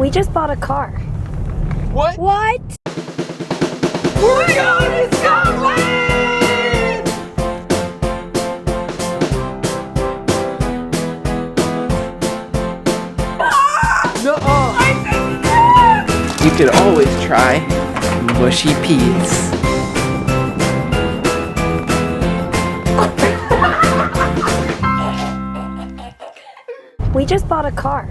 We just bought a car. What? What? We're going to Scotland! Nuh-uh. You could always try mushy peas. We just bought a car.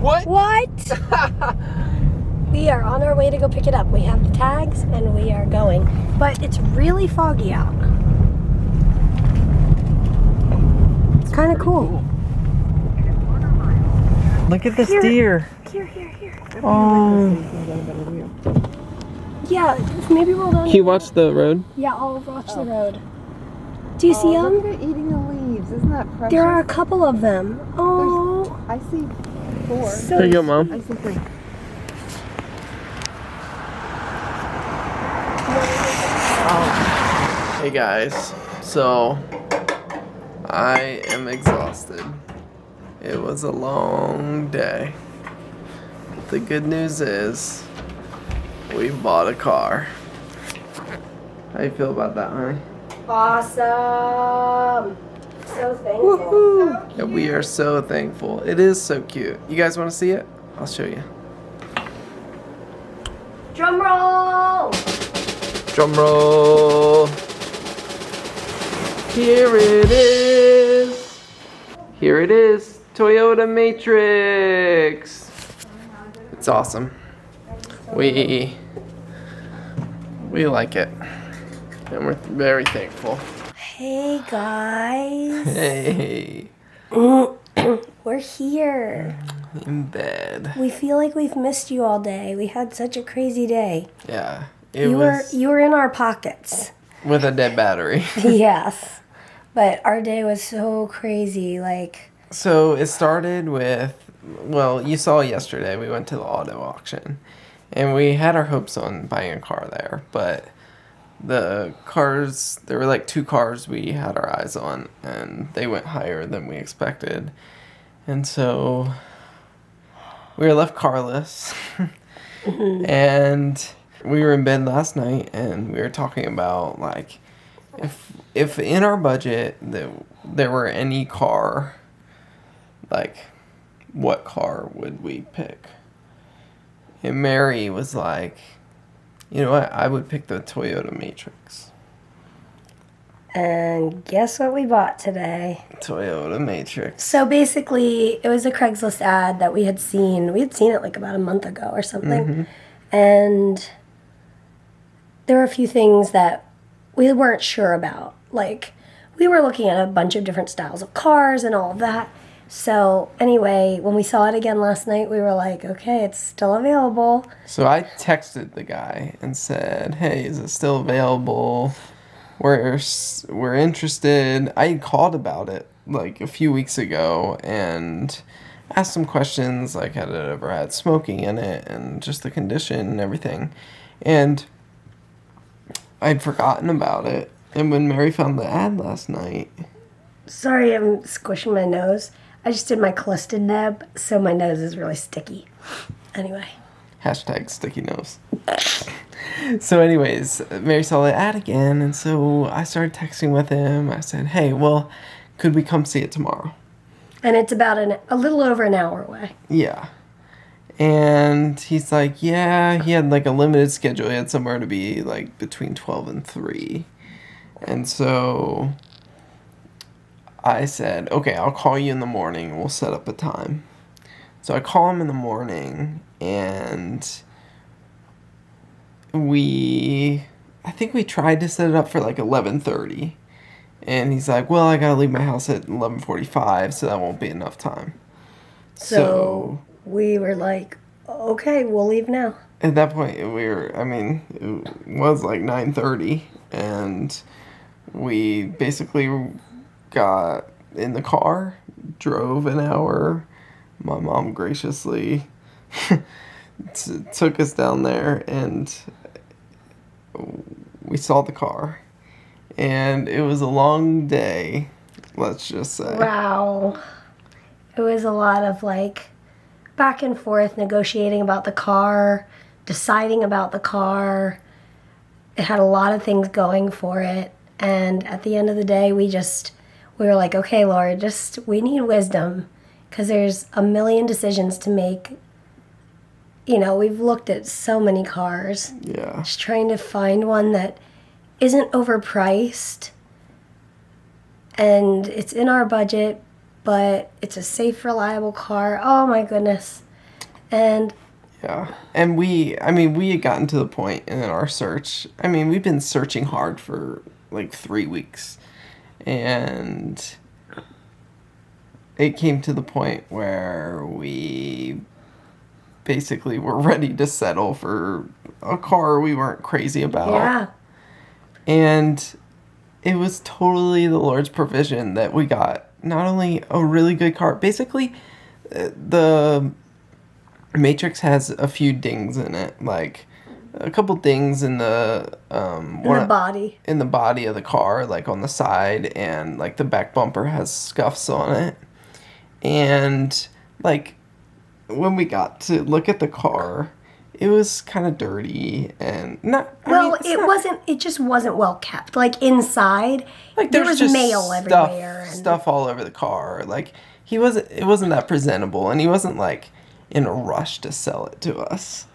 What? What? We are on our way to go pick it up. We have the tags and we are going. But it's really foggy out. It's kind of cool. Look at this Here. deer. Here. Oh. Yeah, maybe roll down. Can you watch the road? Yeah, I'll watch the road. Do you see them? Look at it eating the leaves. Isn't that precious? There are a couple of them. Oh. I see 4. So There you go, Mom. I see 3. Hey guys, so I am exhausted. It was a long day. But the good news is we bought a car. How you feel about that, honey? Awesome. So thankful. Woohoo! Yeah, we are so thankful. It is so cute. You guys want to see it? I'll show you. Drum roll. Drum roll. Here it is. Here it is. Toyota Matrix. It's awesome. We like it. And we're very thankful. Hey guys. Hey. We're here. In bed. We feel like we've missed you all day. We had such a crazy day. Yeah. It You was were in our pockets. with a dead battery. Yes. But our day was so crazy. Like, So it started with, well, you saw yesterday we went to the auto auction. And we had our hopes on buying a car there. But the cars, there were like 2 cars we had our eyes on. And they went higher than we expected. And so we were left carless. And we were in bed last night and we were talking about like if in our budget there were any car, like what car would we pick? And Mary was like, you know what, I would pick the Toyota Matrix. and guess what we bought today? Toyota Matrix. So basically, it was a Craigslist ad that we had seen. We had seen it like about a month ago or something. And there were a few things that we weren't sure about. Like, we were looking at a bunch of different styles of cars and all of that. So anyway, when we saw it again last night, we were like, okay, it's still available. So I texted the guy and said, hey, is it still available? We're interested. I had called about it like a few weeks ago and asked some questions like had it ever had smoking in it and just the condition and everything. And I'd forgotten about it. And when Mary found the ad last night... Sorry, I'm squishing my nose. I just did my Cliston neb, so my nose is really sticky. Anyway. Hashtag sticky nose. So anyways, Mary saw the ad again, and so I started texting with him. I said, hey, well, could we come see it tomorrow? And it's about a little over an hour away. Yeah. And he's like, yeah, he had like a limited schedule. He had somewhere to be like between 12 and 3. And so I said, okay, I'll call you in the morning and we'll set up a time. So I call him in the morning and I think we tried to set it up for like 11:30. And he's like, well, I gotta leave my house at 11:45, so that won't be enough time. So we were like, okay, we'll leave now. At that point, it was like 9:30, and we basically got in the car, drove an hour. My mom graciously took us down there, and we saw the car. And it was a long day, let's just say. Wow. It was a lot of like back and forth negotiating about the car, deciding about the car. It had a lot of things going for it. And at the end of the day, we were like, okay, Lord, we need wisdom because there's a million decisions to make. You know, we've looked at so many cars. Yeah. Just trying to find one that isn't overpriced and it's in our budget, but it's a safe, reliable car. Oh my goodness. And Yeah. And we had gotten to the point in our search. I mean, we've been searching hard for like 3 weeks. And it came to the point where we basically were ready to settle for a car we weren't crazy about. yeah, And it was totally the Lord's provision that we got not only a really good car, basically the Matrix has a few dings in it, like a couple dings in the body. in the body of the car, like on the side, and like the back bumper has scuffs on it. And like when we got to look at the car, it was kind of dirty and not. Well, it just wasn't well kept. Like inside, Like there there's was just mail everywhere. stuff all over the car. Like it wasn't that presentable, and he wasn't like in a rush to sell it to us.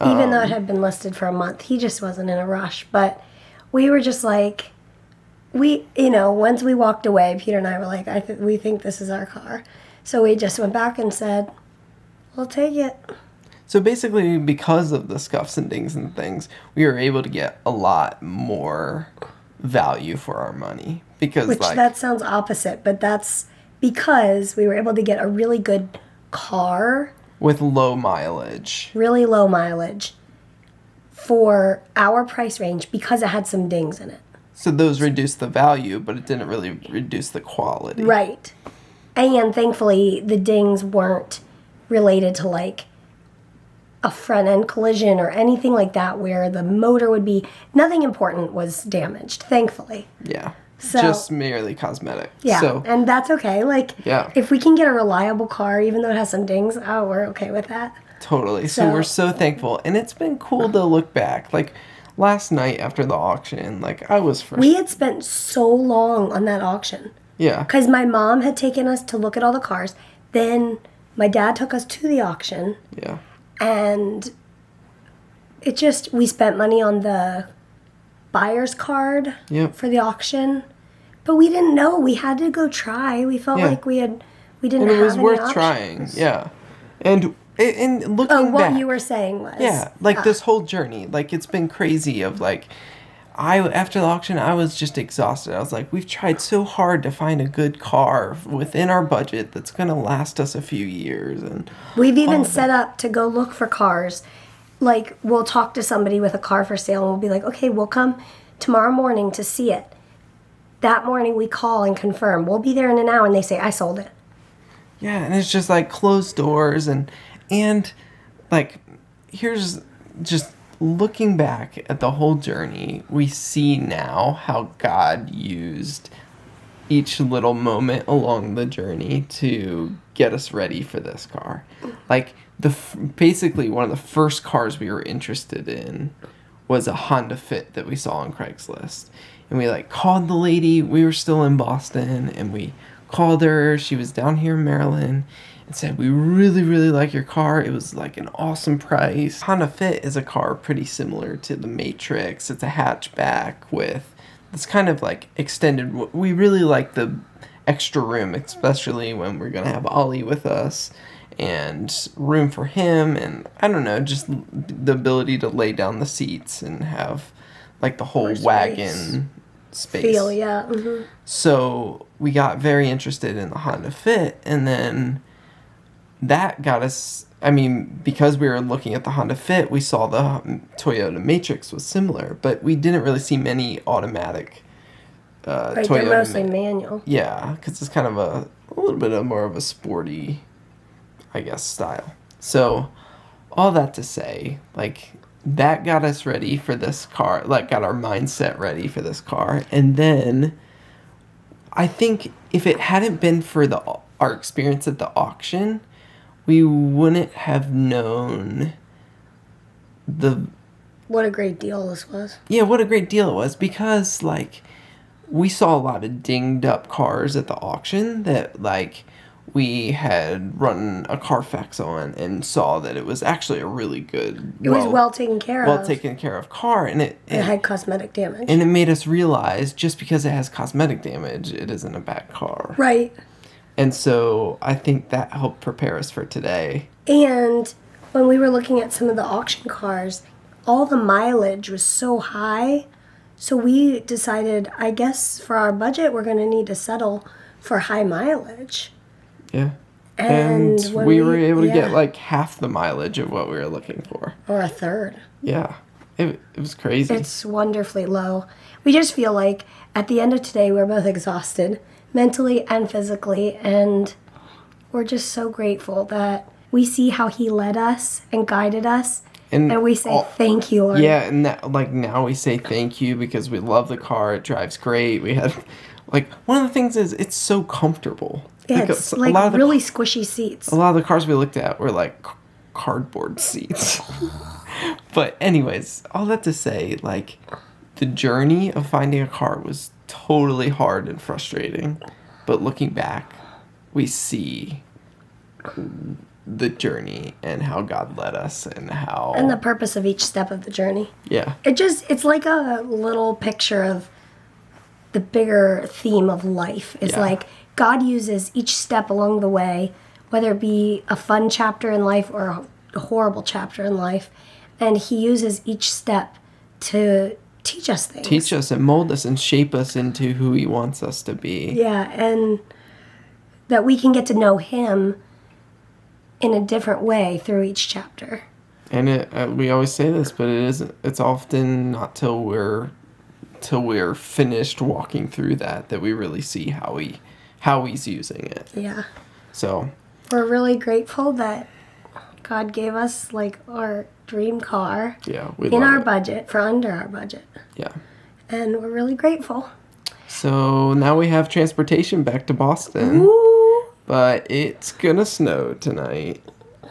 Even though it had been listed for a month, he just wasn't in a rush. But we were just like, once we walked away, Peter and I were like, we think this is our car. So we just went back and said, we'll take it. So basically, because of the scuffs and dings and things, we were able to get a lot more value for our money. Because That sounds opposite, but that's because we were able to get a really good car, with low mileage. really low mileage, for our price range because it had some dings in it. So those reduced the value, but it didn't really reduce the quality. Right. And thankfully, the dings weren't related to like a front end collision or anything like that where the motor would be, nothing important was damaged, thankfully. Yeah. So- just merely cosmetic. Yeah, So, and that's okay. Like, Yeah. if we can get a reliable car, even though it has some dings, we're okay with that. totally. So So- we're so thankful. And it's been cool to look back. Like, last night after the auction, like, I was frustrated. We had spent so long on that auction Yeah. because my mom had taken us to look at all the cars. Then my dad took us to the auction, Yeah. and we spent money on the buyer's card Yep. for the auction, but we didn't know. We had to go try. We felt Yeah. like we didn't And it have was any worth options. trying. Yeah. And looking Oh, what back. you were saying was Yeah, like this whole journey, like it's been crazy of like after the auction I was just exhausted. I was like, we've tried so hard to find a good car within our budget that's going to last us a few years, and We've even set up to go look for cars. Like, we'll talk to somebody with a car for sale and we'll be like, okay, we'll come tomorrow morning to see it. That morning we call and confirm. We'll be there in an hour, and they say, I sold it. yeah, and it's just like closed doors and like here's just looking back at the whole journey, we see now how God used each little moment along the journey to get us ready for this car. Like basically one of the first cars we were interested in was a Honda Fit that we saw on Craigslist. And we like called the lady, we were still in Boston, and we called her, she was down here in Maryland, and said, we really, really like your car. It was like an awesome price. Honda Fit is a car pretty similar to the Matrix. It's a hatchback with this kind of like extended, we really like the extra room, especially when we're going to have Ollie with us, and room for him, and I don't know, just the ability to lay down the seats and have like the whole More space. wagon space. Feel, yeah. Mm-hmm. So we got very interested in the Honda Fit, and then that got us, I mean, because we were looking at the Honda Fit, we saw the Toyota Matrix was similar, but we didn't really see many automatic Right, Toyota. they're mostly manual. Yeah, because it's kind of a little bit of more of a sporty, I guess, style. So all that to say, like, that got us ready for this car, like got our mindset ready for this car. And then I think if it hadn't been for our experience at the auction, we wouldn't have known What a great deal this was. yeah, what a great deal it was, because like we saw a lot of dinged up cars at the auction that like we had run a Carfax on and saw that it was actually a really good, It was well taken care well of. taken care of car, and It had cosmetic damage. and it made us realize just because it has cosmetic damage, it isn't a bad car. Right. And so I think that helped prepare us for today. And when we were looking at some of the auction cars, all the mileage was so high. So we decided, I guess for our budget, we're going to need to settle for high mileage. Yeah. And And when we were able to yeah, get like half the mileage of what we were looking for. or a third. Yeah. It was crazy. It's wonderfully low. We just feel like at the end of today, we're both exhausted, mentally and physically. And we're just so grateful that we see how He led us and guided us. And we say, thank you, Lord. Yeah, and that, like now we say thank you because we love the car. It drives great. We had, like, one of the things is it's so comfortable. Yeah, Like, it's a like lot of the, really squishy seats. a lot of the cars we looked at were like cardboard seats. But anyways, all that to say, like, the journey of finding a car was totally hard and frustrating. But looking back, we see the journey and how God led us and how And the purpose of each step of the journey. yeah. It's like a little picture of the bigger theme of life. It's Yeah. like God uses each step along the way, whether it be a fun chapter in life or a horrible chapter in life, and He uses each step to teach us things. Teach us and mold us and shape us into who He wants us to be. Yeah, and that we can get to know Him in a different way through each chapter. And we always say this, but it's often not till we're finished walking through that we really see how He's using it. Yeah. So We're really grateful that God gave us like our dream car yeah, we in love our it. budget, for under our budget. Yeah. And we're really grateful. So now we have transportation back to Boston, Ooh. but it's gonna snow tonight.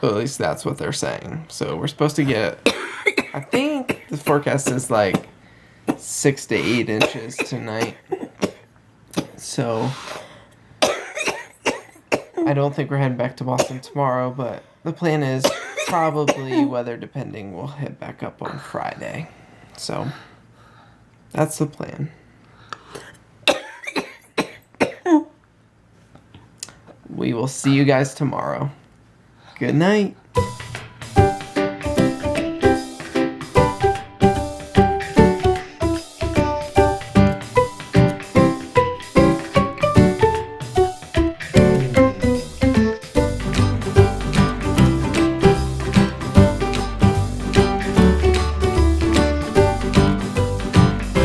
Well, at least that's what they're saying. So we're supposed to get, I think the forecast is like 6 to 8 inches tonight. So I don't think we're heading back to Boston tomorrow, but the plan is probably, weather depending, we'll head back up on Friday. So that's the plan. We will see you guys tomorrow. Good night.